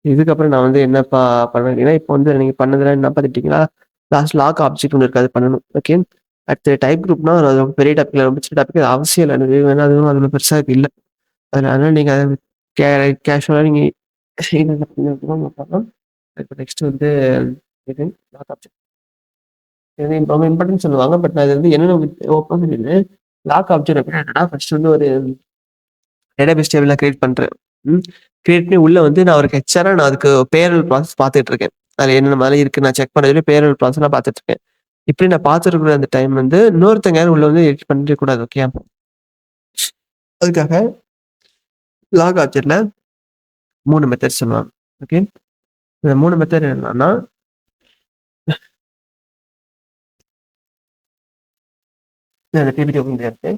இதுக்கப்புறம் நான் வந்து என்னப்பா பண்ணுவேன் அப்படின்னா, இப்போ வந்து நீங்க பண்ணதுல என்ன பார்த்துட்டீங்களா, லாஸ்ட் லாக் ஆப்ஜெக்ட் ஒண்ணு இருக்கு. அது பண்ணணும். ஓகே. அடுத்து டைப் குரூப்னா அது ரொம்ப பெரிய டாபிக் இல்ல. ரொம்ப சின்ன டாபிக். அது அவசியம் இல்ல. எனக்கு வேணா அதுவும் அதுல பெருசா இல்ல. அதனால நீங்க அத கே கேஷுவலா நீங்க பண்ணலாம். இப்ப நெக்ஸ்ட் வந்து இது லாக் ஆப்ஜெக்ட். இது ரொம்ப இம்பார்ட்டன்ட் சொல்லுவாங்க. பட் நான் இது வந்து என்னென்ன ஓப்பன் பண்ணிட்டு லாக் ஆப்ஜெக்ட் அப்படின்னா என்னன்னா, ஃபர்ஸ்ட் வந்து ஒரு டேட்டாபேஸ் டேபிள் நான் கிரியேட் பண்றேன். ம். கிரியேட் பண்ணி உள்ள வந்து நான் ஒரு ஹெச்ஆரா நான் அதுக்கு பேரோல் ப்ராசஸ் பார்த்துட்டு இருக்கேன். அதுல என்னென்ன மாரி இருக்கு நான் செக் பண்ணதுல பேரோல் ப்ராசஸ் நான் பார்த்துட்டு இருக்கேன். இப்படி நான் பார்த்துருக்கிற அந்த டைம் வந்து இன்னொருத்தங்க யாரும் உள்ள வந்து எடிட் பண்ணிடக் கூடாது. ஓகேயா? அதுக்காக லாக் ஆப்ஜெக்ட்ல 3 மெத்தட் சொல்லுவாங்க. ஓகே. இந்த 3 மெத்தட் என்னன்னா, இந்த பிபிடி ஓப்பன் பண்ணியாச்சு.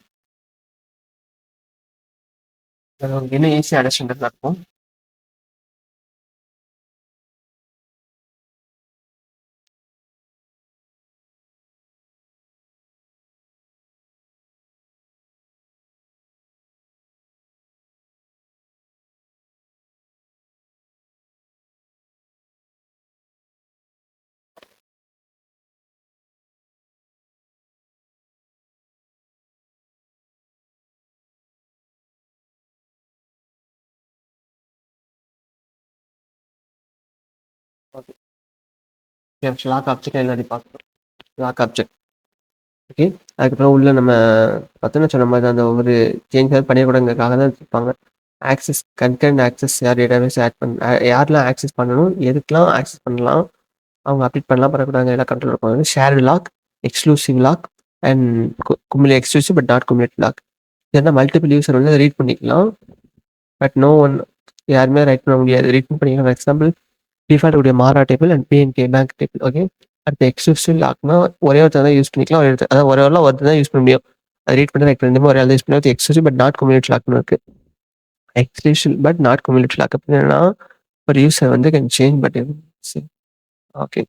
அது உங்களுக்கு இன்னும் ஈஸியா அண்டர்ஸ்டாண்டபிளா இருக்கும். ஓகே. லாக் ஆப்ஜெக்ட் எல்லாத்தையும் பார்க்கணும். Lock object. ஓகே. அதுக்கப்புறம் உள்ள நம்ம பார்த்தோன்னா சொன்ன மாரி தான் அந்த ஒவ்வொரு சேஞ்ச் பண்ணிடக்கூடாதுங்கிறதுக்காக தான் வச்சிருப்பாங்க. ஆக்சஸ் கன்டென்ட் ஆக்சஸ் யார் டேட்டாபேஸ் ஆட் யாரெல்லாம் ஆக்சஸ் பண்ணணும், எதுக்கெல்லாம் ஆக்சஸ் பண்ணலாம், அவங்க அப்டேட் பண்ணலாம் பண்ணக்கூடாது எல்லாம் கண்ட்ரோல் இருப்பாங்க. Shared lock, exclusive lock and exclusive but not cumulative lock. இதெல்லாம் மல்டிபிள் யூசர் வந்து அதை ரீட் பண்ணிக்கலாம். பட் நோ ஒன் யாருமே ரைட் பண்ண முடியாது. ரீட் பண்ணிக்கலாம். ஃபார் எக்ஸாம்பிள் டிஃபால்ட் உடைய மாரா table and PNK bank table. Okay. அடுத்து எக்ஸ்க்ளூசிவ் லாக்னா ஒரே ஒருத்தர் தான் யூஸ் பண்ணிக்கலாம். அதாவது ஒருத்தர் தான் யூஸ் பண்ண முடியும். அது ரீட் பண்ணி ரெண்டுமே ஒரே ஆள் யூஸ் பண்ணி எக்ஸ்க்ளூசிவ் பட் நாட் குமுலேட்டிவ் லாக்னு இருக்கு. Exclusive but not cumulative lock அப்படின்னா ஒரு யூசர் வந்து கேன் சேஞ்ச் பட் ஓகே.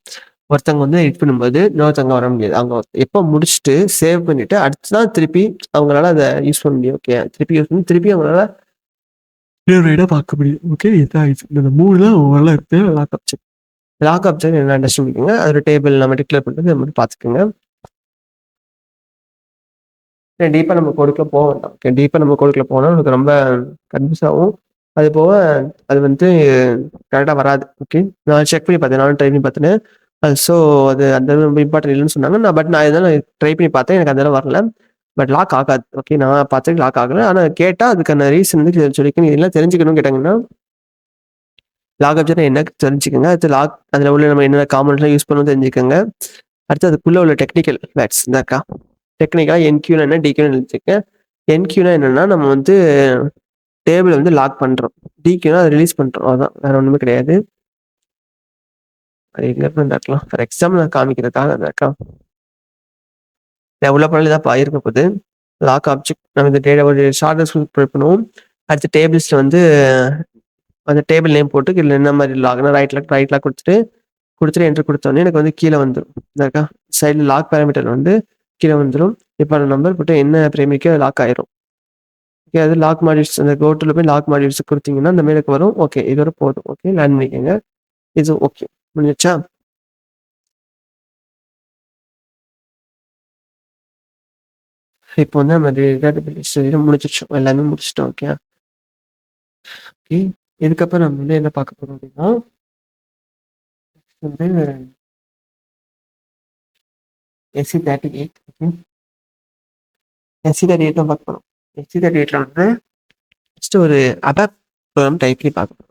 ஒருத்தவங்க வந்து எடிட் பண்ணும்போது இன்னொருத்தவங்க வர முடியாது. அவங்க எப்போ முடிச்சுட்டு சேவ் பண்ணிட்டு அடுத்து தான் திருப்பி அவங்களால அதை யூஸ் பண்ண முடியும். ஓகே. திருப்பி யூஸ் பண்ணி திருப்பி அவங்களால பார்க்க முடியும். ஓகே. இதான் இந்த 3 தான் ஓவராலா இருக்கு லாக் ஆப்ஜெக்ட். லாக் ஆப்ஜெக்ட் என்ன அண்டர்ஸ்டாண்ட் பண்ணிக்கோங்க. அது ஒரு டேபிள் நம்ம டிக்ளேர் பண்ணுறது நம்ம பார்த்துக்கோங்க. டீப்பா நம்ம கோடுக்குள்ள போக வேண்டாம். ஓகே. டீப்பா நம்ம கோடுக்குள்ள போனா நமக்கு ரொம்ப கன்ஃபியூஸ் ஆகும். அது போக அது வந்து கரெக்டா வராது. ஓகே. நான் செக் பண்ணி பார்த்தேன். நானும் ட்ரை பண்ணி பார்த்தேன். ஸோ அது அந்த ரொம்ப இம்பார்ட்டன்ட் இல்லைன்னு சொன்னாங்க. நான் இதெல்லாம் ட்ரை பண்ணி பார்த்தேன். எனக்கு அதெல்லாம் வரல. பட் லாக் ஆகாது. ஓகே. நான் பார்த்தது லாக் ஆகல. ஆனா கேட்டா அதுக்கான ரீசன் வந்து சொல்லிருக்கேன். இதெல்லாம் தெரிஞ்சுக்கணும்னு கேட்டாங்கன்னா, லாக் ஆப்ஜெக்ட் என்ன தெரிஞ்சுக்கோங்க. அடுத்து லாக் அதில் உள்ள நம்ம என்னென்ன காம்பனன்ட்லாம் யூஸ் பண்ணணும் தெரிஞ்சுக்கோங்க. அடுத்து அதுக்குள்ள உள்ள டெக்னிக்கல் வேர்ட்ஸ் இந்தாக்கா. டெக்னிக்கலா என்கியூனா என்ன, டிக்யூன்னு எழுதிருக்கேன். என்கியூனா என்னன்னா நம்ம வந்து டேபிள் வந்து லாக் பண்றோம். டிக்யூனா அதை ரிலீஸ் பண்றோம். அதான் வேற ஒண்ணுமே கிடையாது. அது எங்க இருந்து இருந்தாக்கலாம். ஃபார் எக்ஸாம்பிள் நான் காமிக்கிறதுக்காக இருந்தாக்கா உள்ள பண்ணல தான் இருக்க போகுது. லாக் ஆப்ஜெக்ட் நம்ம இந்த டேட்டா ஒரு ஷார்ட் பண்ணுவோம். அடுத்து டேபிள்ஸ்ல வந்து அந்த டேபிள் நேம் போட்டு இதுல என்ன மாதிரி லாக்னா ரைட் லாக் கொடுத்துட்டு என்ட்ரு கொடுத்தோடனே எனக்கு வந்து கீழே வந்துடும். இதாக்கா சைடில் லாக் பேராமீட்டர் வந்து கீழே வந்துடும். இப்போ அந்த நம்பர் போட்டு என்ன பிரைமரிக்கோ அது லாக் ஆயிரும். ஓகே. அது லாக் மாடியூல்ஸ் அந்த கோட்டில் போய் லாக் மாடியூல்ஸ் கொடுத்தீங்கன்னா அந்த மேலுக்கு வரும். ஓகே. இது வரை போதும். ஓகே. லேர்ன் பண்ணிக்கோங்க. இது ஓகே முடிஞ்சிச்சா? இப்போ வந்து நம்ம டேட்டாபேஸ் முடிச்சிச்சோம். எல்லாமே முடிச்சிட்டோம். ஓகே. ஓகே. இதுக்கப்புறம் நம்ம வந்து என்ன பார்க்க போறோம் அப்படின்னா வந்து SC38. ஓகே. SC38 தான் பார்க்க போறோம். SC38ல வந்து ஃபர்ஸ்ட் ஒரு அபாப் ப்ரோக்ராம் டைப் பண்ணி பார்க்க போறோம்.